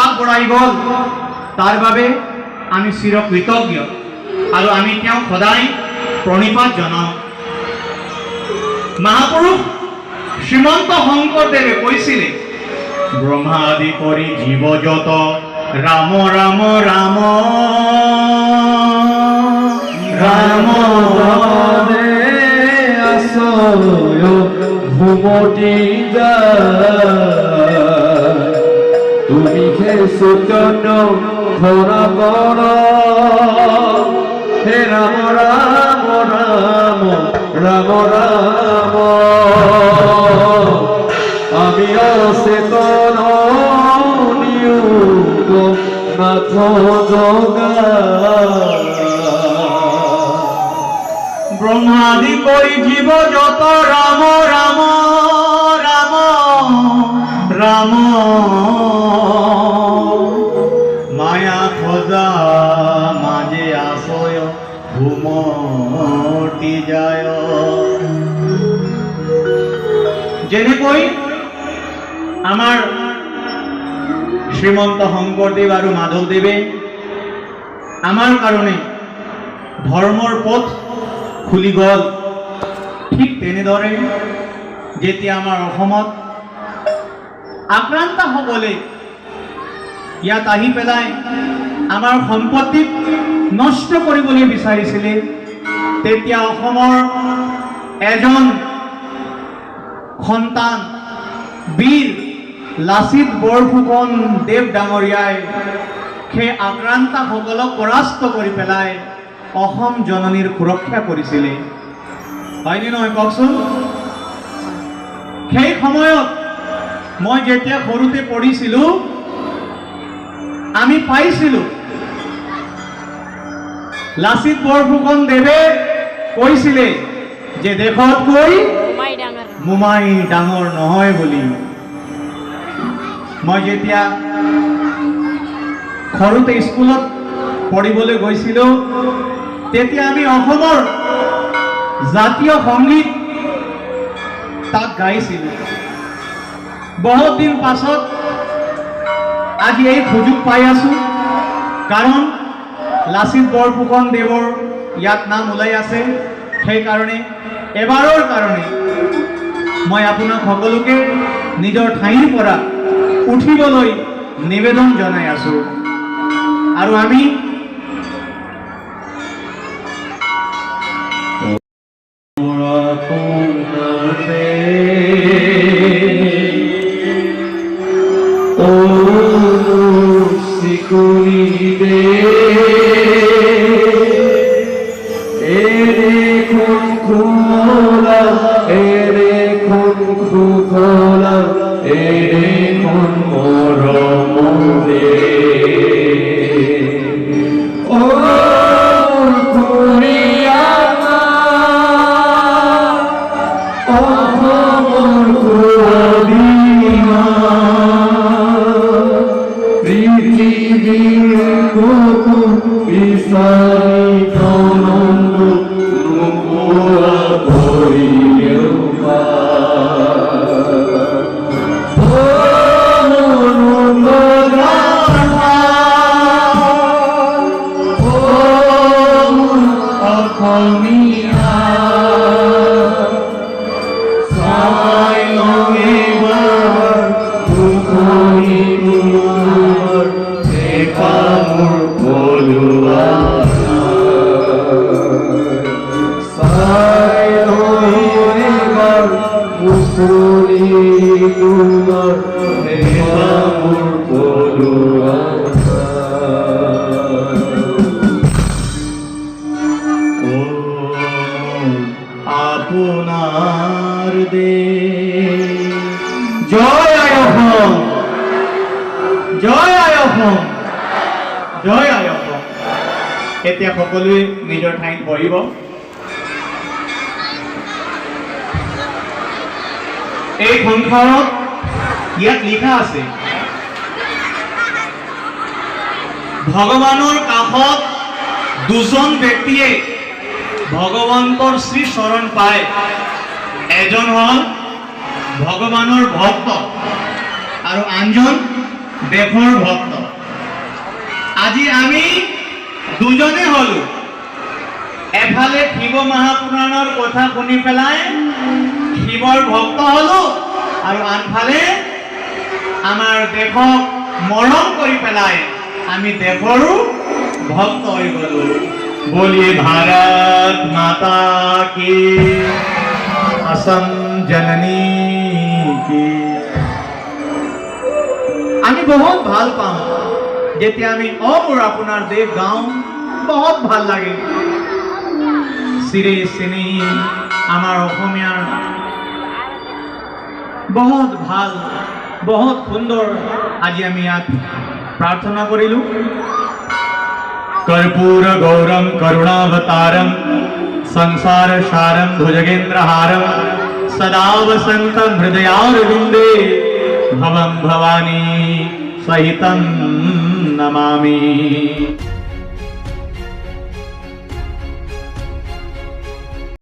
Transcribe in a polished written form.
আগবঢ়াই গ'ল তাৰ বাবে আমি চিৰকৃতজ্ঞ আৰু আমি তেওঁক সদায় প্ৰণিপাত জনাওঁ। মহাপুৰুষ শ্ৰীমন্ত শংকৰদেৱে কৈছিলে, ব্ৰহ্মা আদি কৰি জীৱ যত ৰাম ৰাম ৰাম ৰাম ঘুমটি তুমি হে সুচন ধরা কর হে রাম রাম রাম রাম রাম আমি অচেতন নিয়োগ নাথ জগা ব্রহ্মাদি করি জীব যত রাম রাম রাম রাম মায়া খোজা মাঝে আশয় ঘুমটি যায়। যেনেকৈ আমাৰ শ্ৰীমন্ত শংকৰদেৱ আৰু মাধৱদেৱে আমাৰ কাৰণে ধৰ্মৰ পথ খুলি গ'ল, ঠিক তেনেদৰে যেতিয়া আমাৰ অসমত আক্ৰান্তসকলে ইয়াত আহি পেলাই আমাৰ সম্পত্তিক নষ্ট কৰিবলৈ বিচাৰিছিলে, তেতিয়া অসমৰ এজন সন্তান বীৰ লাচিত বৰফুকন দেৱ ডাঙৰীয়াই সেই আক্ৰান্তসকলক পৰাস্ত কৰি পেলাই অসম জননীৰ সুৰক্ষা কৰিছিলে, হয়নে নহয় কওকচোন? সেই সময়ত মই যেতিয়া সৰুতে পঢ়িছিলোঁ আমি পাইছিলোঁ লাচিত বৰফুকন দেৱে কৈছিলে যে দেশতকৈ মোমাই ডাঙৰ নহয় বুলি। মই যেতিয়া সৰুতে স্কুলত পঢ়িবলৈ গৈছিলোঁ তেতিয়া আমি অসমৰ জাতীয় সংগীত তাক গাইছিলোঁ। বহুত দিন পাছত আজি এই সুযোগ পাই আছোঁ, কাৰণ লাচিত বৰফুকন দেৱৰ ইয়াত নাম ওলাই আছে। সেইকাৰণে এবাৰৰ কাৰণে মই আপোনাক সকলোকে নিজৰ ঠাইৰ পৰা উঠিবলৈ নিবেদন জনাই আছোঁ। আৰু আমি আপনার দে জয় আয় অসম, জয় আয় অসম, জয় আয় অসম। এতিয়া সকলোৱে নিজৰ ঠাইত বহিব। এই সংসাৰত ইয়াত লিখা আছে, ভগৱানৰ কাষত দুজন ব্যক্তিয়ে ভগৱন্তৰ শ্ৰী চৰণ পায়। এজন হ'ল ভগৱানৰ ভক্ত আৰু আনজন দেশৰ ভক্ত। আজি আমি দুজনে হলো, এফালে শিৱ মহাপুৰাণৰ কথা শুনি পেলাই শিৱৰ ভক্ত হলো, আৰু আনফালে আমাৰ দেশক মৰম কৰি পেলাই আমি দেশৰো ভক্ত হৈ গলো। बोलिए भारत माता की, असम जननी की। আমি বহুত ভাল পাওঁ যেতিয়া আমি মোৰ আপোনাৰ দেশ গাওঁ, বহুত ভাল লাগে। চিৰি চিনি আমাৰ অসমীয়াৰ বহুত ভাল, বহুত সুন্দৰ। আজি আমি ইয়াত প্ৰাৰ্থনা কৰিলোঁ। कर्पूर गौरम करुणावतारम संसार सारम भुजगेन्द्रहारम सदा वसंतं हृदयारविंदे भवं भवानी सहितं नमामि।